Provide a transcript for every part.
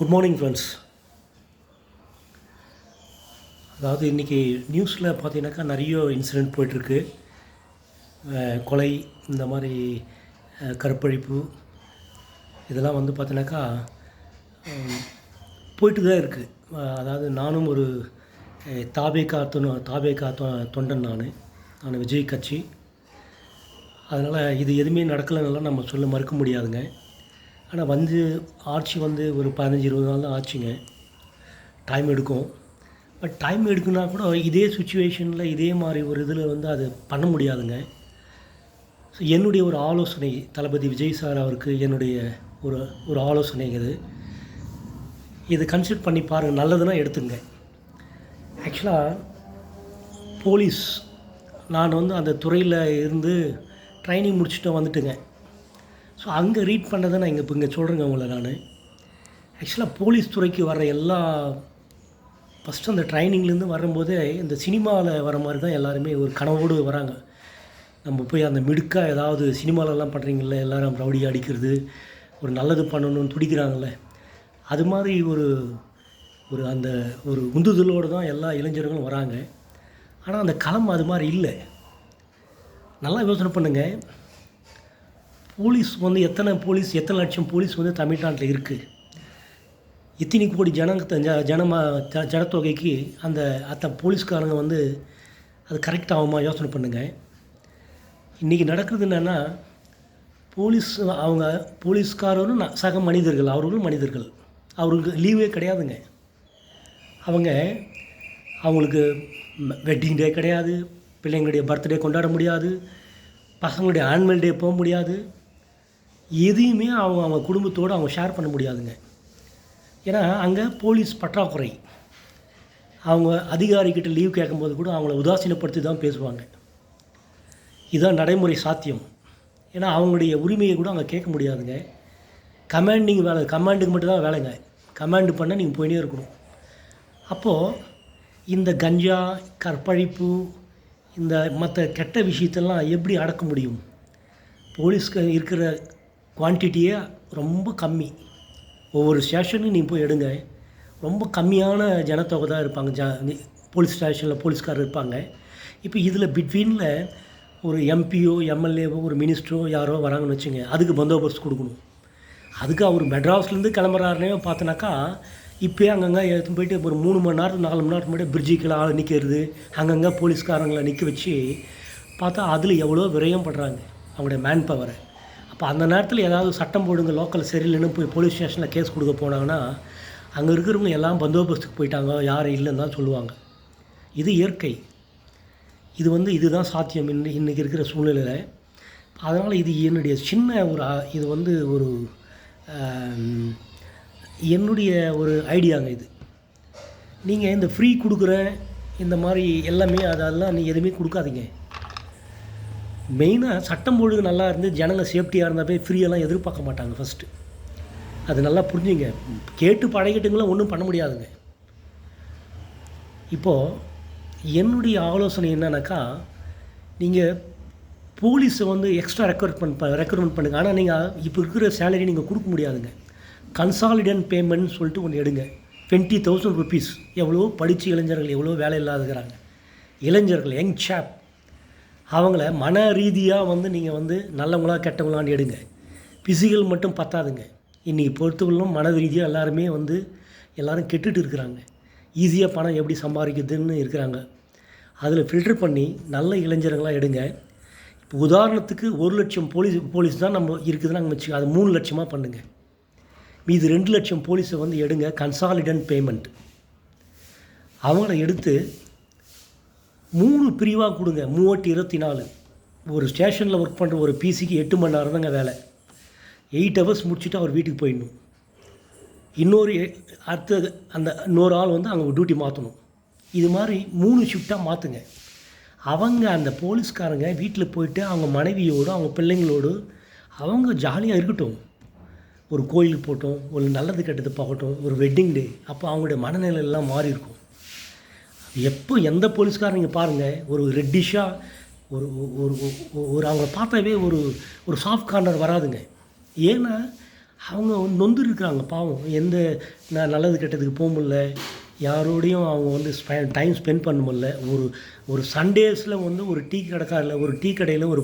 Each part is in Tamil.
Good morning friends. அதாவது இன்றைக்கி நியூஸில் பார்த்தீங்கன்னாக்கா நிறைய இன்சிடெண்ட் போயிட்டுருக்கு. கொலை, இந்த மாதிரி கற்பழிப்பு, இதெல்லாம் வந்து பார்த்தீங்கன்னாக்கா போயிட்டு தான் இருக்குது. அதாவது நானும் ஒரு தாவேகா தொண்டன். நான் விஜய் கட்சி. அதனால் இது எதுவுமே நடக்கலைன்னெல்லாம் நம்ம சொல்ல மறுக்க முடியாதுங்க. ஆனால் ஆட்சி ஒரு 15-20 நாள் தான் ஆச்சுங்க. டைம் எடுக்கும். பட் டைம் எடுக்குன்னா கூட இதே சுச்சுவேஷனில் இதே மாதிரி ஒரு இதில் அது பண்ண முடியாதுங்க. ஸோ என்னுடைய ஒரு ஆலோசனை, தளபதி விஜய் சார் அவருக்கு என்னுடைய ஒரு ஆலோசனைங்க. இது கன்சிடர் பண்ணி பாருங்கள், நல்லதுன்னா எடுத்துங்க. ஆக்சுவலாக போலீஸ், நான் அந்த துறையில் இருந்து ட்ரைனிங் முடிச்சுட்டு வந்துட்டுங்க. ஸோ அங்கே ரீட் பண்ணதை நான் இங்கே சொல்கிறேங்க உங்களை. நான் ஆக்சுவலாக போலீஸ் துறைக்கு வர ஃபஸ்ட்டு அந்த ட்ரைனிங்லேருந்து வரும்போதே இந்த சினிமாவில் வர மாதிரி தான் எல்லாருமே ஒரு கனவோடு வராங்க. நம்ம போய் அந்த மிடுக்காக ஏதாவது சினிமாவிலலாம் பண்ணுறீங்கள, எல்லோரும் ரவுடி அடிக்கிறது, ஒரு நல்லது பண்ணணும்னு துடிக்கிறாங்களே, அது மாதிரி ஒரு உந்துதலோடு தான் எல்லா இளைஞர்களும் வராங்க. ஆனால் அந்த களம் அது மாதிரி இல்லை. நல்லா யோசனை பண்ணுங்கள். போலீஸ் எத்தனை லட்சம் போலீஸ் தமிழ்நாட்டில் இருக்குது. இத்தனை கோடி ஜனத்தொகைக்கு அந்த போலீஸ்காரங்க அது கரெக்ட் ஆகுமா? யோசனை பண்ணுங்கள். இன்றைக்கி நடக்கிறது என்னென்னா, போலீஸ்காரரும் சக மனிதர்கள், அவர்களும் மனிதர்கள். அவங்களுக்கு லீவே கிடையாதுங்க. அவங்களுக்கு வெட்டிங் டே கிடையாது, பிள்ளைங்களுடைய பர்த்டே கொண்டாட முடியாது, பசங்களுடைய ஆனுவல் டே போக முடியாது. எதையுமே அவங்க குடும்பத்தோடு அவங்க ஷேர் பண்ண முடியாதுங்க. ஏன்னா அங்கே போலீஸ் பற்றாக்குறை. அவங்க அதிகாரிக்கிட்ட லீவ் கேட்கும்போது கூட அவங்கள உதாசீனப்படுத்தி தான் பேசுவாங்க. இதுதான் நடைமுறை சாத்தியம். ஏன்னா அவங்களுடைய உரிமையை கூட அங்கே கேட்க முடியாதுங்க. கமாண்டுக்கு மட்டும்தான் வேலைங்க. கமாண்டு பண்ண நீங்கள் போயினே இருக்கணும். அப்போது இந்த கஞ்சா, கற்பழிப்பு, இந்த மற்ற கெட்ட விஷயத்தெல்லாம் எப்படி அடக்க முடியும்? போலீஸ்க்கு இருக்கிற குவான்டிட்டியே ரொம்ப கம்மி. ஒவ்வொரு ஸ்டேஷனும் நீங்கள் போய் எடுங்க, ரொம்ப கம்மியான ஜனத்தொகை தான் இருப்பாங்க. போலீஸ் ஸ்டேஷனில் போலீஸ்காரர் இருப்பாங்க. இப்போ இதில் பிட்வீனில் ஒரு எம்பியோ, எம்எல்ஏவோ, ஒரு மினிஸ்டரோ யாரோ வராங்கன்னு வச்சுங்க, அதுக்கு பந்தோபஸ்து கொடுக்கணும். அதுக்கு அவர் மெட்ராஸ்லேருந்து கிளம்புறாருனே பார்த்தோன்னாக்கா, இப்போயே அங்கங்கே எடுத்து போயிட்டு ஒரு 3 மணி நேரம் 4 மணி நேரத்துக்கு முன்னாடி பிரிட்ஜுக்கெள்ள ஆள் நிற்கிறது, அங்கங்கே போலீஸ்காரங்களை நிற்க வச்சு பார்த்தா அதில் எவ்வளோ விரயம் பண்ணுறாங்க அவங்களுடைய மேன் பவரை. அப்போ அந்த நேரத்தில் ஏதாவது சட்டம் போடுங்க, லோக்கல் சரியில்லைன்னு போய் போலீஸ் ஸ்டேஷனில் கேஸ் கொடுக்க போனாங்கன்னா, அங்கே இருக்கிறவங்க எல்லாம் பந்தோபஸ்துக்கு போயிட்டாங்க, யாரும் இல்லைன்னு தான் சொல்லுவாங்க. இது இயற்கை. இதுதான் சாத்தியம் இன்றைக்கி இருக்கிற சூழ்நிலையில். அதனால் இது என்னுடைய சின்ன ஒரு என்னுடைய ஒரு ஐடியாங்க. இது நீங்கள் இந்த ஃப்ரீ கொடுக்குற இந்த மாதிரி எல்லாமே அதெல்லாம் நீங்கள் எதுவுமே கொடுக்காதீங்க. மெயினாக சட்டம் ஒழுங்கு நல்லா இருந்து ஜனங்க சேஃப்டியாக இருந்தால் போய் ஃப்ரீயெல்லாம் எதிர்பார்க்க மாட்டாங்க. ஃபஸ்ட்டு அது நல்லா புரிஞ்சுங்க. கேட்டு பழகிட்டுங்களாம் ஒன்றும் பண்ண முடியாதுங்க. இப்போது என்னுடைய ஆலோசனை என்னன்னாக்கா, நீங்கள் போலீஸை எக்ஸ்ட்ரா ரெக்ரூட்மெண்ட் பண்ணுங்கள். ஆனால் நீங்கள் இப்போ இருக்கிற சேலரி நீங்கள் கொடுக்க முடியாதுங்க. கன்சாலிடேட் பேமெண்ட்னு சொல்லிட்டு ஒன்று எடுங்க. 20,000 rupees. எவ்வளோ படித்த இளைஞர்கள், எவ்வளோ வேலை இல்லாதுக்கிறாங்க இளைஞர்கள், யங் சாப். அவங்கள மன ரீதியாக நீங்கள் நல்லவங்களா கெட்டவங்களான்னு எடுங்க. ஃபிசிக்கல் மட்டும் பத்தாதுங்க. இன்றைக்கி பொறுத்தவரையிலும் மன ரீதியாக எல்லாருமே எல்லோரும் கெட்டுட்டு இருக்கிறாங்க. ஈஸியாக பணம் எப்படி சம்பாதிக்குதுன்னு இருக்கிறாங்க. அதில் ஃபில்டர் பண்ணி நல்ல இளைஞர்களாக எடுங்க. இப்போ உதாரணத்துக்கு 1 லட்சம் போலீஸ் தான் நம்ம இருக்குதுன்னு நாங்கள் வச்சு அது 3 லட்சமாக பண்ணுங்கள். மீது 2 லட்சம் போலீஸை எடுங்க. கன்சாலிடேட் பேமெண்ட் அவங்கள எடுத்து 3 பிரிவாக கொடுங்க. 3/24. ஒரு ஸ்டேஷனில் ஒர்க் பண்ணுற ஒரு பிசிக்கு 8 மணி நேரம் தாங்க வேலை. 8 hours முடிச்சுட்டு அவர் வீட்டுக்கு போயிடணும். இன்னொரு ஆள் அவங்க டியூட்டி மாற்றணும். இது மாதிரி 3 ஷிஃப்டாக மாற்றுங்க. அந்த போலீஸ்காரங்க வீட்டில் போயிட்டு அவங்க மனைவியோடு, அவங்க பிள்ளைங்களோடு அவங்க ஜாலியாக இருக்கட்டும். ஒரு கோயிலுக்கு போகட்டும், ஒரு நல்லது கெட்டது பார்க்கட்டும், ஒரு வெட்டிங் டே, அப்போ அவங்களுடைய மனநிலை எல்லாம் மாறி இருக்கும். எப்போ எந்த போலீஸ்காரன் நீங்கள் பாருங்கள், ஒரு ரெட்டிஷாக ஒரு அவங்கள பார்த்தாவே ஒரு சாஃப்ட் கார்னர் வராதுங்க. ஏன்னா அவங்க நொந்து இருக்கிறாங்க பாவம். எந்த நல்லது கெட்டதுக்கு போக முடியல, யாரோடையும் அவங்க வந்து டைம் ஸ்பெண்ட் பண்ண முடியல. ஒரு சண்டேஸில் வந்து ஒரு டீ கடையில் ஒரு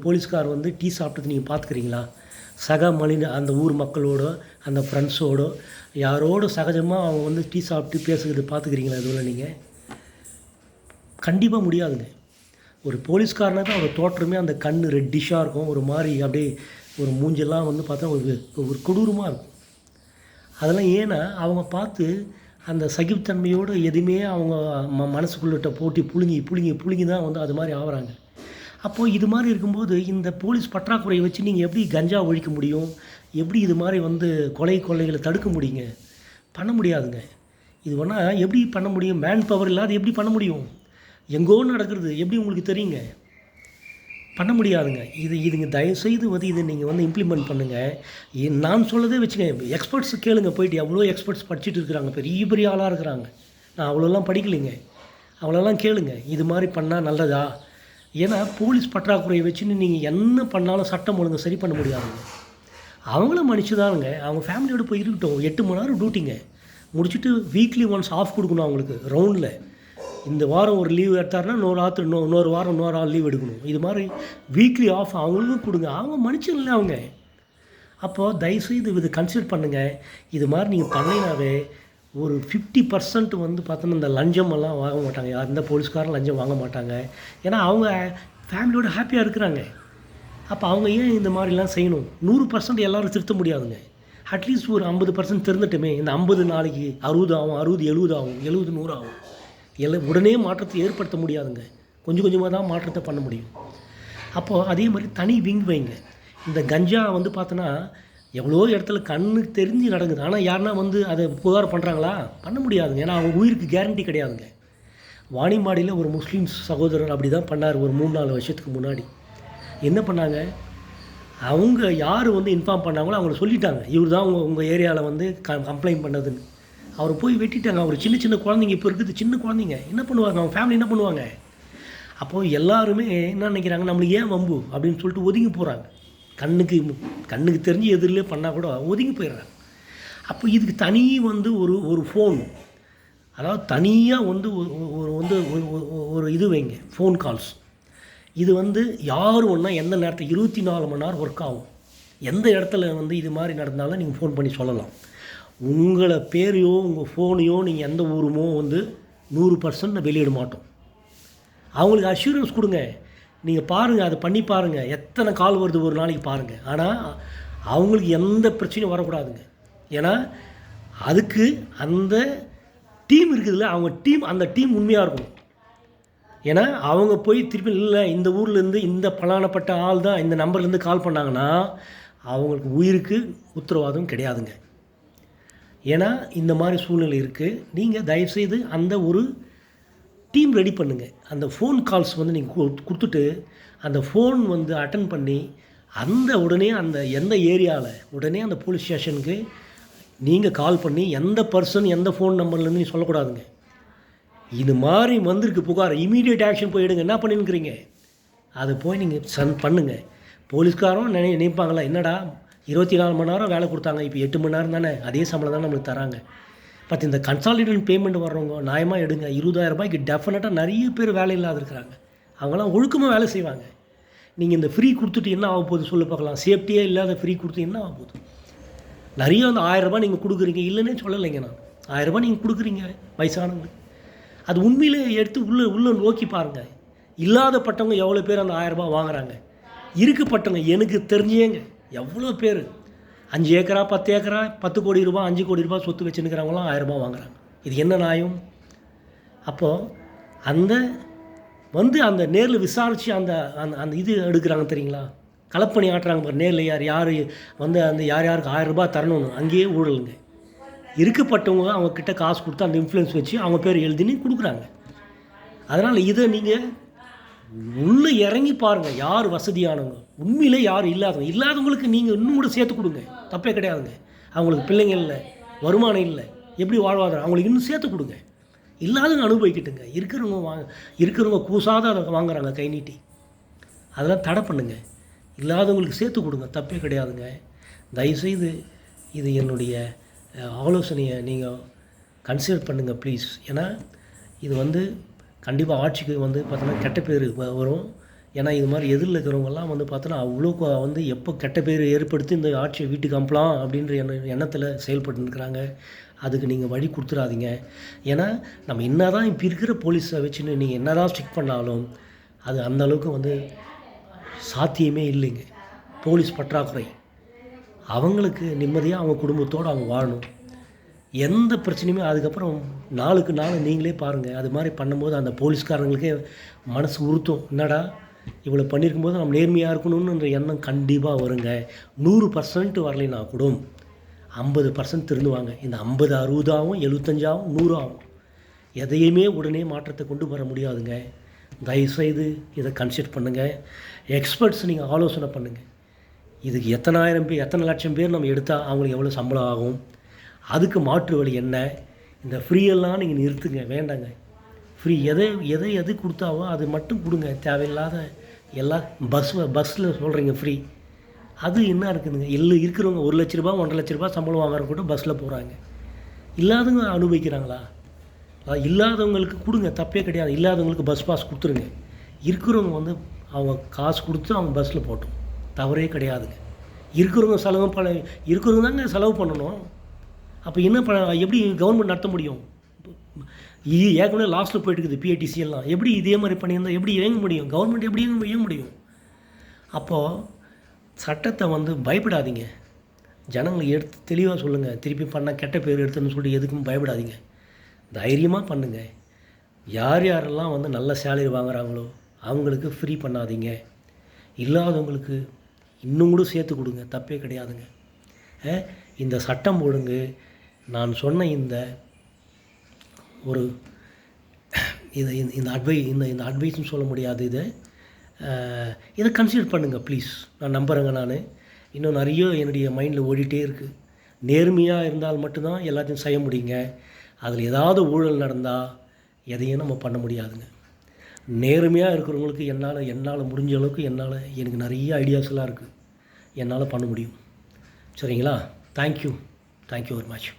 போலீஸ்கார் வந்து டீ சாப்பிட்டது நீங்கள் பார்த்துக்கிறீங்களா? சக அந்த ஊர் மக்களோட, அந்த ஃப்ரெண்ட்ஸோட, யாரோட சகஜமாக அவங்க வந்து டீ சாப்பிட்டு பேசுகிறது பார்த்துக்கிறீங்களா? இதுவில் நீங்கள் கண்டிப்பாக முடியாதுங்க. ஒரு போலீஸ்காரனை தான் அவங்க தோற்றமே அந்த கண் ரெட்டிஷாக இருக்கும், ஒரு மாதிரி அப்படியே ஒரு மூஞ்செல்லாம் வந்து பார்த்தா ஒரு கொடூரமாக இருக்கும். அதெல்லாம் ஏன்னா அவங்க பார்த்து அந்த சகிப்புத்தன்மையோடு எதுவுமே அவங்க மனசுக்குள்ளிட்ட போட்டி புழுங்கி தான் வந்து அது மாதிரி ஆகுறாங்க. அப்போது இது மாதிரி இருக்கும்போது இந்த போலீஸ் பற்றாக்குறையை வச்சு நீங்கள் எப்படி கஞ்சா ஒழிக்க முடியும்? எப்படி இது மாதிரி வந்து கொள்ளைகளை தடுக்க முடியுங்க? பண்ண முடியாதுங்க. இது வேணால் எப்படி பண்ண முடியும்? மேன் பவர் இல்லாத எப்படி பண்ண முடியும்? எங்கோ நடக்கிறது எப்படி உங்களுக்கு தெரியுங்க? பண்ண முடியாதுங்க. இதுங்க தயவுசெய்து வந்து இதை நீங்கள் வந்து இம்ப்ளிமெண்ட் பண்ணுங்கள். நான் சொல்லதே வச்சுங்க, எக்ஸ்பர்ட்ஸ் கேளுங்க, போயிட்டு எவ்வளோ எக்ஸ்பர்ட்ஸ் படிச்சுட்டு இருக்கிறாங்க, பெரிய பெரிய ஆளாக இருக்கிறாங்க. நான் அவ்வளோலாம் படிக்கலைங்க, அவ்வளோலாம் கேளுங்க. இது மாதிரி பண்ணால் நல்லதா? ஏன்னா போலீஸ் பற்றாக்குறையை வச்சுன்னு நீங்கள் என்ன பண்ணாலும் சட்டம் ஒழுங்கு சரி பண்ண முடியாதுங்க. அவங்களும் மன்னிச்சுதானுங்க, அவங்க ஃபேமிலியோடு போய் இருக்கட்டும். 8 மணி நேரம் டியூட்டிங்க முடிச்சுட்டு வீக்லி ஒன்ஸ் ஆஃப் கொடுக்கணும் அவங்களுக்கு. ரவுண்டில் இந்த வாரம் ஒரு லீவ் எடுத்தாருன்னா இன்னொரு வாரம் லீவ் எடுக்கணும். இது மாதிரி வீக்லி ஆஃப் அவங்களுக்கும் கொடுங்க. அவங்க மனுஷன் இல்லை அவங்க. அப்போது தயவுசெய்து இது கன்சிடர் பண்ணுங்கள். இது மாதிரி நீங்கள் பண்ணினாவே ஒரு 50% வந்து பார்த்தோன்னா இந்த லஞ்சமெல்லாம் வாங்க மாட்டாங்க. எந்த போலீஸ்காரும் லஞ்சம் வாங்க மாட்டாங்க. ஏன்னா அவங்க ஃபேமிலியோட ஹாப்பியாக இருக்கிறாங்க. அப்போ அவங்க ஏன் இந்த மாதிரிலாம் செய்யணும்? 100% எல்லோரும் திருத்த முடியாதுங்க. அட்லீஸ்ட் ஒரு 50% திருந்தட்டுமே. இந்த 50 நாளைக்கு 60 ஆகும், 60 70 ஆகும், 70 100 ஆகும். உடனே மாற்றத்தை ஏற்படுத்த முடியாதுங்க. கொஞ்சம் கொஞ்சமாக தான் மாற்றத்தை பண்ண முடியும். அப்போது அதே மாதிரி தனி விங் வைங்க. இந்த கஞ்சா வந்து பார்த்தோன்னா எவ்வளோ இடத்துல கண்ணுக்கு தெரிஞ்சு நடக்குது. ஆனால் யாருன்னா வந்து அதை புகார் பண்ணுறாங்களா? பண்ண முடியாதுங்க. ஏன்னா அவங்க உயிருக்கு கேரண்டி கிடையாதுங்க. வாணிமாடியில் ஒரு முஸ்லீம் சகோதரர் அப்படி தான் பண்ணார் ஒரு 3-4 வருஷத்துக்கு முன்னாடி. என்ன பண்ணாங்க, அவங்க யார் வந்து இன்ஃபார்ம் பண்ணாங்களோ அவங்கள சொல்லிட்டாங்க, இவர் தான் உங்கள் ஏரியாவில் வந்து கம்ப்ளைண்ட் பண்ணதுன்னு. அவர் போய் வெட்டிட்டாங்க. அவர் சின்ன குழந்தைங்க இப்போ இருக்குது, சின்ன குழந்தைங்க என்ன பண்ணுவாங்க, அவங்க ஃபேமிலி என்ன பண்ணுவாங்க? அப்போது எல்லாருமே என்ன நினைக்கிறாங்க, நம்மளுக்கு ஏன் வம்பு அப்படின்னு சொல்லிட்டு ஒதுங்கி போகிறாங்க. கண்ணுக்கு தெரிஞ்சு எதிரிலே பண்ணால் கூட ஒதுங்கி போயிடுறாங்க. அப்போ இதுக்கு தனி வந்து ஒரு ஃபோன், அதாவது தனியாக வந்து ஒரு இது வைங்க, ஃபோன் கால்ஸ். இது வந்து யார் ஒன்றா எந்த நேரத்தில் 24 மணி நேரம் ஒர்க் ஆகும். எந்த இடத்துல வந்து இது மாதிரி நடந்தாலும் நீங்கள் ஃபோன் பண்ணி சொல்லலாம். உங்களை பேரையோ உங்கள் ஃபோனையோ நீங்கள் எந்த ஊருமோ வந்து 100% வெளியிட மாட்டோம். அவங்களுக்கு அஷூரன்ஸ் கொடுங்க. நீங்கள் பாருங்கள், அதை பண்ணி பாருங்கள், எத்தனை கால் வருது ஒரு நாளைக்கு பாருங்கள். ஆனால் அவங்களுக்கு எந்த பிரச்சனையும் வரக்கூடாதுங்க. ஏன்னா அதுக்கு அந்த டீம் இருக்குதுல்ல, அந்த டீம் உண்மையாக இருக்கும். ஏன்னா அவங்க போய் திருப்பி இல்லை இந்த ஊர்லேருந்து இந்த பலானப்பட்ட ஆள் தான் இந்த நம்பர்லேருந்து கால் பண்ணாங்கன்னா அவங்களுக்கு உயிருக்கு உத்தரவாதம் கிடையாதுங்க. ஏன்னா இந்த மாதிரி சூழ்நிலை இருக்குது. நீங்கள் தயவுசெய்து அந்த ஒரு டீம் ரெடி பண்ணுங்கள். அந்த ஃபோன் கால்ஸ் வந்து நீங்கள் கொடுத்துட்டு அந்த ஃபோன் வந்து அட்டன் பண்ணி உடனே அந்த எந்த ஏரியாவில் உடனே அந்த போலீஸ் ஸ்டேஷனுக்கு நீங்கள் கால் பண்ணி எந்த பர்சன் எந்த ஃபோன் நம்பர்லேருந்து நீங்கள் சொல்லக்கூடாதுங்க. இது மாதிரி வந்திருக்கு புகார், இமீடியட் ஆக்ஷன் போயிடுங்க. என்ன பண்ணிருக்கிறீங்க அதை போய் நீங்கள் பண்ணுங்கள். போலீஸ்காரும் நினைப்பாங்களா, என்னடா 24 மணி நேரம் வேலை கொடுத்தாங்க, இப்போ 8 மணி நேரம் தானே, அதே சம்பளம் தான் நம்மளுக்கு தராங்க. பட் இந்த கன்சாலிடேட் பேமெண்ட் வர்றவங்க நியாயமாக எடுங்க. 20,000 ரூபாய்க்கு டெஃபினட்டாக நிறைய பேர் வேலை இல்லாத இருக்கிறாங்க. அவங்களாம் ஒழுக்கமாக வேலை செய்வாங்க. நீங்கள் இந்த ஃப்ரீ கொடுத்துட்டு என்ன ஆக போகுது சொல்லி பார்க்கலாம். சேஃப்டியே இல்லாத ஃப்ரீ கொடுத்து என்ன ஆக போகுது? நிறைய அந்த 1000 ரூபாய் நீங்கள் கொடுக்குறீங்க, இல்லைன்னே சொல்லலைங்க. நான் 1000 ரூபாய் நீங்கள் கொடுக்குறீங்க வயசானவங்களுக்கு, அது உண்மையிலே எடுத்து உள்ளே நோக்கி பாருங்கள். இல்லாதப்பட்டவங்க எவ்வளோ பேர் அந்த 1000 ரூபாய் வாங்குறாங்க. இருக்கப்பட்டவங்க எனக்கு தெரிஞ்சேங்க எவ்வளோ பேர் 5 ஏக்கரா 10 ஏக்கரா 10 கோடி ரூபாய் 5 கோடி ரூபாய் சொத்து வச்சுருக்கிறவங்களாம் 1000 ரூபாய் வாங்குறாங்க. இது என்ன நியாயம்? அப்போது அந்த நேரில் விசாரித்து அந்த இது எடுக்கிறாங்க தெரியுங்களா, களப்பணி ஆட்டுறாங்க பாரு. நேரில் யார் யாருக்கு 1000 ரூபாய் தரணும்னு அங்கேயே ஊழலுங்க. இருக்கப்பட்டவங்க அவங்கக்கிட்ட காசு கொடுத்து அந்த இன்ஃப்ளூயன்ஸ் வச்சு அவங்க பேர் எழுதினு கொடுக்குறாங்க. அதனால் இதை நீங்கள் உள்ளே இறங்கி பாருங்கள். யார் வசதியானவங்க, உண்மையிலே யார் இல்லாதவங்களுக்கு நீங்கள் இன்னும் கூட சேர்த்து கொடுங்க, தப்பே கிடையாதுங்க. அவங்களுக்கு பிள்ளைங்க இல்லை, வருமானம் இல்லை, எப்படி வாழ்வாதாரம், அவங்களுக்கு இன்னும் சேர்த்து கொடுங்க. இல்லாதவங்க அனுபவிக்கிட்டுங்க. இருக்கிறவங்க கூசாத அதை வாங்குறாங்க கை நீட்டி. அதெல்லாம் தடை பண்ணுங்க. இல்லாதவங்களுக்கு சேர்த்து கொடுங்க, தப்பே கிடையாதுங்க. தயவுசெய்து இது என்னுடைய ஆலோசனையை நீங்கள் கன்சிடர் பண்ணுங்கள் ப்ளீஸ். ஏன்னா இது வந்து கண்டிப்பாக ஆட்சிக்கு வந்து பார்த்தோன்னா கெட்ட பேர் வரும். ஏன்னா இது மாதிரி எதிரில் இருக்கிறவங்கெல்லாம் வந்து பார்த்தோன்னா அவ்வளோ வந்து எப்போ கெட்ட பேர் ஏற்படுத்தி இந்த ஆட்சியை வீட்டுக்கு அனுப்பலாம் அப்படின்ற எண்ணத்தில் செயல்பட்டுருக்கிறாங்க. அதுக்கு நீங்கள் வழி கொடுத்துடாதீங்க. ஏன்னா நம்ம என்ன தான் இப்போ இருக்கிற போலீஸை வச்சுன்னு நீங்கள் என்ன தான் ஸ்ட்ரிக் பண்ணாலும் அது அந்தளவுக்கு வந்து சாத்தியமே இல்லைங்க. போலீஸ் பற்றாக்குறை. அவங்களுக்கு நிம்மதியாக அவங்க குடும்பத்தோடு அவங்க வாழணும். எந்த பிரச்சனையுமே அதுக்கப்புறம் நாளுக்கு நாள் நீங்களே பாருங்கள். அது மாதிரி பண்ணும்போது அந்த போலீஸ்காரங்களுக்கே மனசு உறுத்தும். என்னடா இவ்வளோ பண்ணியிருக்கும்போது நம்ம நேர்மையாக இருக்கணுன்ற எண்ணம் கண்டிப்பாக வருங்க. 100% வரலைன்னா கூட 50% திருந்துவாங்க. இந்த 50 60 ஆகும், 75 ஆகும், 100 ஆகும். எதையுமே உடனே மாற்றத்தை கொண்டு வர முடியாதுங்க. தயவுசெய்து இதை கன்சிடர் பண்ணுங்கள். எக்ஸ்பர்ட்ஸ் நீங்கள் ஆலோசனை பண்ணுங்கள். இதுக்கு எத்தனை லட்சம் பேர் நம்ம எடுத்தால் அவங்களுக்கு எவ்வளோ சம்பளம் ஆகும், அதுக்கு மாற்று வழி என்ன? இந்த ஃப்ரீயெல்லாம் நீங்கள் நிறுத்துங்க. வேண்டாங்க. ஃப்ரீ எது கொடுத்தாவோ அது மட்டும் கொடுங்க. தேவையில்லாத எல்லாம் பஸ்ஸில் சொல்கிறீங்க ஃப்ரீ. அது என்ன இருக்குதுங்க? இருக்கிறவங்க 1 லட்ச ரூபா 1.5 லட்ச ரூபா சம்பளம் வாங்குற கூட பஸ்ஸில் போகிறாங்க. இல்லாதவங்க அனுபவிக்கிறாங்களா? இல்லாதவங்களுக்கு கொடுங்க, தப்பே கிடையாது. இல்லாதவங்களுக்கு பஸ் பாஸ் கொடுத்துருங்க. இருக்கிறவங்க வந்து அவங்க காசு கொடுத்து அவங்க பஸ்ஸில் போட்டோம், தவறே கிடையாதுங்க. இருக்கிறவங்க தாங்க செலவு பண்ணணும். அப்போ என்ன எப்படி கவர்மெண்ட் நடத்த முடியும்? ஏற்கனவே லாஸ்ட்டில் போயிட்டுருக்குது பிஐடிசி எல்லாம். எப்படி இதே மாதிரி பண்ணியிருந்தால் எப்படி இயங்க முடியும்? கவர்மெண்ட் எப்படி இயங்க முடியும்? அப்போது சட்டத்தை வந்து பயப்படாதீங்க. ஜனங்களை எடுத்து தெளிவாக சொல்லுங்கள். திருப்பி பண்ணால் கெட்ட பேர் எடுத்துன்னு சொல்லிட்டு எதுக்கும் பயப்படாதீங்க. தைரியமாக பண்ணுங்கள். யாரெல்லாம் வந்து நல்ல சேலரி வாங்குகிறாங்களோ அவங்களுக்கு ஃப்ரீ பண்ணாதீங்க. இல்லாதவங்களுக்கு இன்னும் கூட சேர்த்து கொடுங்க, தப்பே கிடையாதுங்க. இந்த சட்டம் ஒழுங்கு நான் சொன்ன இந்த ஒரு இந்த அட்வைஸ்னு சொல்ல முடியாது. இதை கன்சிடர் பண்ணுங்கள் ப்ளீஸ். நான் நம்புகிறேங்க. நான் இன்னும் நிறைய என்னுடைய மைண்டில் ஓடிட்டே இருக்குது. நேர்மையாக இருந்தால் மட்டும்தான் எல்லாத்தையும் செய்ய முடியுங்க. அதில் ஏதாவது ஊழல் நடந்தால் எதையும் நம்ம பண்ண முடியாதுங்க. நேர்மையாக இருக்கிறவங்களுக்கு என்னால் முடிஞ்ச அளவுக்கு எனக்கு நிறைய ஐடியாஸ்லாம் இருக்குது. என்னால் பண்ண முடியும். சரிங்களா? Thank you very much.